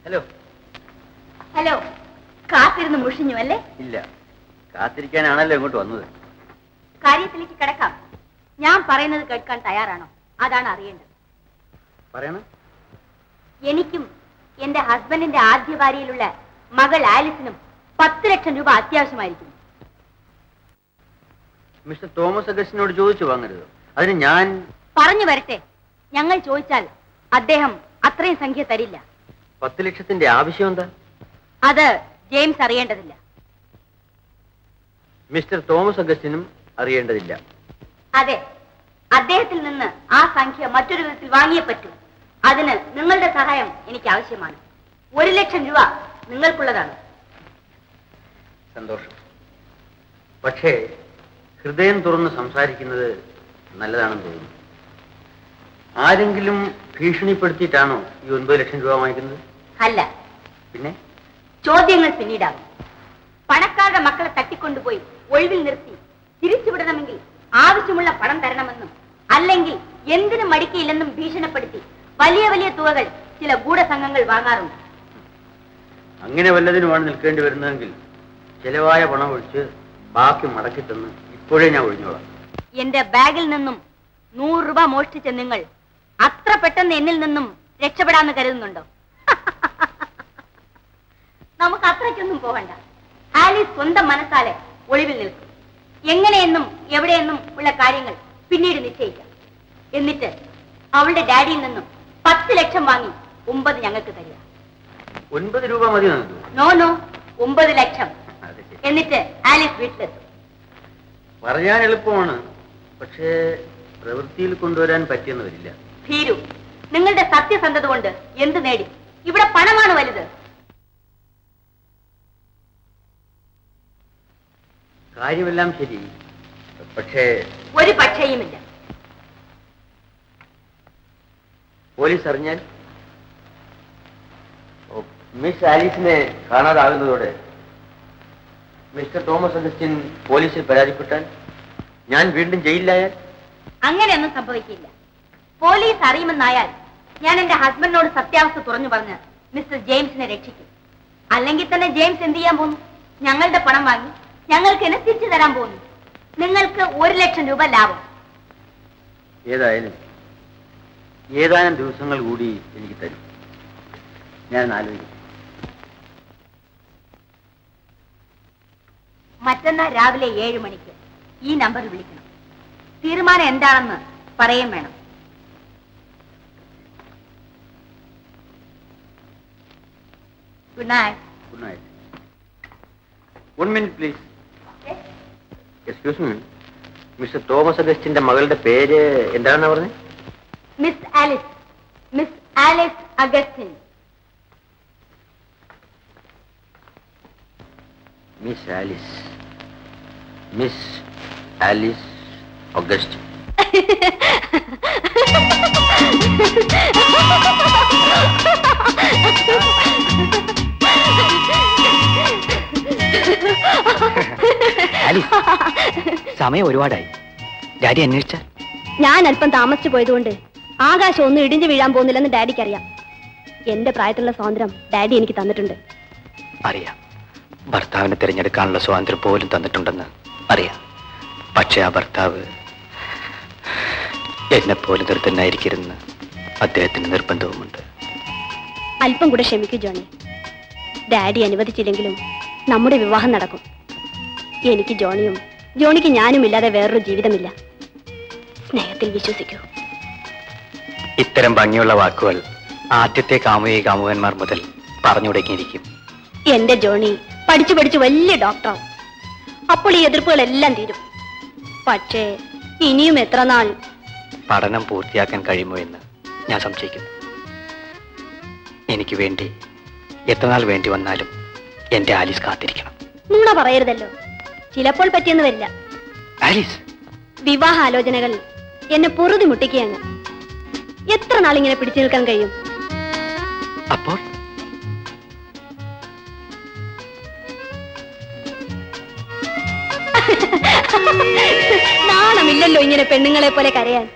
Hello. Hello. കാത്തിരുന്ന് മുഷിഞ്ഞു അല്ലേ? ഇല്ല, കാത്തിരിക്കാനാണല്ലോ ഇങ്ങോട്ട് വന്നത്. കാര്യത്തിലേക്ക് കിടക്കാം. ഞാൻ പറയുന്നത് കേൾക്കാൻ തയ്യാറാണോ? അതാണ് അറിയേണ്ടത്. പറയണം. എനിക്കും എന്റെ ഹസ്ബൻഡിന്റെ ആദ്യ ഭാര്യയിലുള്ള മകൾ ആലിസിനും 10 ലക്ഷം രൂപ അത്യാവശ്യമായിരിക്കുന്നു. മിസ്റ്റർ തോമസ് അഗസ്റ്റിനോട് ചോദിച്ചു വാങ്ങരുത്. അതിന് ഞാൻ പറഞ്ഞു വരട്ടെ. ഞങ്ങൾ ചോദിച്ചാൽ അദ്ദേഹം അത്രയും സംഖ്യ തരില്ല. 10 ലക്ഷത്തിന്റെ ആവശ്യം എന്താ? അത് ജെയിംസ് അറിയേണ്ടതില്ല. മിസ്റ്റർ തോമസ് അഗസ്റ്റിനും അറിയേണ്ടതില്ല. അതെ, അദ്ദേഹത്തിൽ നിന്ന് ആ സംഖ്യ മറ്റൊരു വിധത്തിൽ വാങ്ങിയേ പറ്റൂ. അതിന് നിങ്ങളുടെ സഹായം എനിക്ക് ആവശ്യമാണ്. 1 ലക്ഷം രൂപ നിങ്ങൾക്കുള്ളതാണ്. സന്തോഷം. പക്ഷേ ഹൃദയം തുറന്ന് സംസാരിക്കുന്നത് നല്ലതാണെന്ന് തോന്നുന്നു. ആരെങ്കിലും ഭീഷണിപ്പെടുത്തിയിട്ടാണോ ഈ 9 ലക്ഷം രൂപ വാങ്ങിക്കുന്നത്? അല്ല. പിന്നെ? ചോദ്യങ്ങൾ പിന്നീടാവും. പണക്കാരുടെ മക്കളെ തട്ടിക്കൊണ്ടുപോയി ഒഴിവിൽ നിർത്തി തിരിച്ചുവിടണമെങ്കിൽ ആവശ്യമുള്ള പണം തരണമെന്നും അല്ലെങ്കിൽ എന്തിനും മടിക്കയില്ലെന്നും ഭീഷണിപ്പെടുത്തി വലിയ വലിയ തുകകൾ ചില ഗൂഢസംഘങ്ങൾ വാങ്ങാറുണ്ട്. അങ്ങനെ വല്ലതിനുമാണ് നിൽക്കേണ്ടി വരുന്നതെങ്കിൽ ചെലവായ പണം ഒഴിച്ച് ബാക്കി മടക്കി തന്ന് ഇപ്പോഴേ ഞാൻ ഒഴിഞ്ഞോളാം. എന്റെ ബാഗിൽ നിന്നും 100 രൂപ മോഷ്ടിച്ച നിങ്ങൾ അത്ര പെട്ടെന്ന് എന്നിൽ നിന്നും രക്ഷപ്പെടാന്ന് കരുതുന്നുണ്ടോ? നമുക്ക് അത്രയ്ക്കൊന്നും പോകണ്ട. ആലീസ് സ്വന്തം മനസ്സാലെ ഒളിവിൽ നിൽക്കും. എങ്ങനെയെന്നും എവിടെയെന്നും ഉള്ള കാര്യങ്ങൾ പിന്നീട് നിശ്ചയിക്കാം. എന്നിട്ട് അവളുടെ ഡാഡിയിൽ നിന്നും 10 ലക്ഷം വാങ്ങി 9 ഞങ്ങൾക്ക് തരിക. 9 രൂപ മതി? നോ, 9 ലക്ഷം. എന്നിട്ട് ആലീസ് വീട്ടിലെത്തും. പറയാൻ എളുപ്പമാണ്, പക്ഷേ പ്രവൃത്തിയിൽ കൊണ്ടുവരാൻ പറ്റിയെന്ന് വരില്ല. ഭീരു, നിങ്ങളുടെ സത്യസന്ധത കൊണ്ട് എന്ത് നേടി? ഇവിടെ പണമാണ് വലുത്. കാര്യമെല്ലാം ശരി, പക്ഷേ ഒരു പക്ഷേയുമില്ല. പോലീസ് അറിഞ്ഞാൽ? മിസ് ആലീസിനെ കാണാതാകുന്നതോടെ മിസ്റ്റർ തോമസ് അഗസ്റ്റിൻ പോലീസിൽ പരാതിപ്പെട്ടാൽ, ഞാൻ വീണ്ടും ജയിലിലായാൽ? അങ്ങനെയൊന്നും സംഭവിക്കില്ല. പോലീസ് അറിയുമെന്നായാൽ ഞാൻ എന്റെ ഹസ്ബൻഡിനോട് സത്യാവസ്ഥ തുറന്നു പറഞ്ഞ് മിസ്റ്റർ ജെയിംസിനെ രക്ഷിക്കും. അല്ലെങ്കിൽ തന്നെ ജെയിംസ് എന്ത് ചെയ്യാൻ പോകുന്നു? ഞങ്ങളുടെ പണം വാങ്ങി ഞങ്ങൾക്ക് എന്നെ തിരിച്ചു തരാൻ പോകുന്നു. നിങ്ങൾക്ക് 1 ലക്ഷം രൂപ ലാഭം. ഏതായാലും ഏതാനും ദിവസങ്ങൾ കൂടി എനിക്ക് തരും. ഞാൻ ആലോചിക്കും. മറ്റന്നാൾ രാവിലെ 7 മണിക്ക് ഈ നമ്പറിൽ വിളിക്കണം. തീരുമാനം എന്താണെന്ന് പറയും വേണം. Good night. Good night. 1 minute please. Excuse me, mister Thomas അഗസ്റ്റിന്റെ മകളുടെ പേര് എന്താണെന്നാ പറഞ്ഞത്? Miss Alice. Miss Alice Augustine. Miss Alice. Miss Alice Augustine. സമയം ഒരുപാടായി. ഡാഡി അന്വേഷിച്ച? ഞാൻ അല്പം താമസിച്ചു പോയതുകൊണ്ട് ആകാശം ഒന്നും ഇടിഞ്ഞു വീഴാൻ പോകുന്നില്ലെന്ന് ഡാഡിക്ക് അറിയാം. എന്റെ പ്രായത്തിലുള്ള സ്വാതന്ത്ര്യം ഡാഡി എനിക്ക് തന്നിട്ടുണ്ട്. അറിയാം, ഭർത്താവിനെ തിരഞ്ഞെടുക്കാനുള്ള സ്വാതന്ത്ര്യം പോലും തന്നിട്ടുണ്ടെന്ന് അറിയാം. പക്ഷെ ആ ഭർത്താവ് എന്നെപ്പോലും നിർത്തനായിരിക്കരുന്ന് അദ്ദേഹത്തിന് നിർബന്ധവുമുണ്ട്. അല്പം കൂടെ ക്ഷമിക്കൂ ജോണി. ഡാഡി അനുവദിച്ചില്ലെങ്കിലും നമ്മുടെ വിവാഹം നടക്കും. എനിക്ക് ജോണിയും ജോണിക്ക് ഞാനും ഇല്ലാതെ വേറൊരു ജീവിതമില്ല. സ്നേഹത്തിൽ വിശ്വസിക്കൂ. ഇത്തരം ഭംഗിയുള്ള വാക്കുകൾ ആദ്യത്തെ കാമുകന്മാർ മുതൽ പറഞ്ഞു തുടങ്ങിയിരിക്കും. എന്റെ ജോണി പഠിച്ചു പഠിച്ചു വലിയ ഡോക്ടറാവും. അപ്പോൾ ഈ എതിർപ്പുകളെല്ലാം തീരും. പക്ഷേ ഇനിയും എത്ര നാൾ പഠനം പൂർത്തിയാക്കാൻ കഴിയുമോ എന്ന് ഞാൻ സംശയിക്കുന്നു. എനിക്ക് വേണ്ടി എത്ര നാൾ വേണ്ടി വന്നാലും എന്റെ ആലീസ് കാത്തിരിക്കണം. നുണ പറയരുതല്ലോ. ചിലപ്പോൾ പറ്റിയെന്ന് വരില്ല. ആലീസ്, വിവാഹ ആലോചനകൾ എന്നെ പൊറുതി മുട്ടിക്കുകയാണ്. എത്ര നാളിങ്ങനെ പിടിച്ചു നിൽക്കാൻ കഴിയും? അപ്പോൾ നാണമില്ലല്ലോ ഇങ്ങനെ പെണ്ണുങ്ങളെ പോലെ കരയാൻ.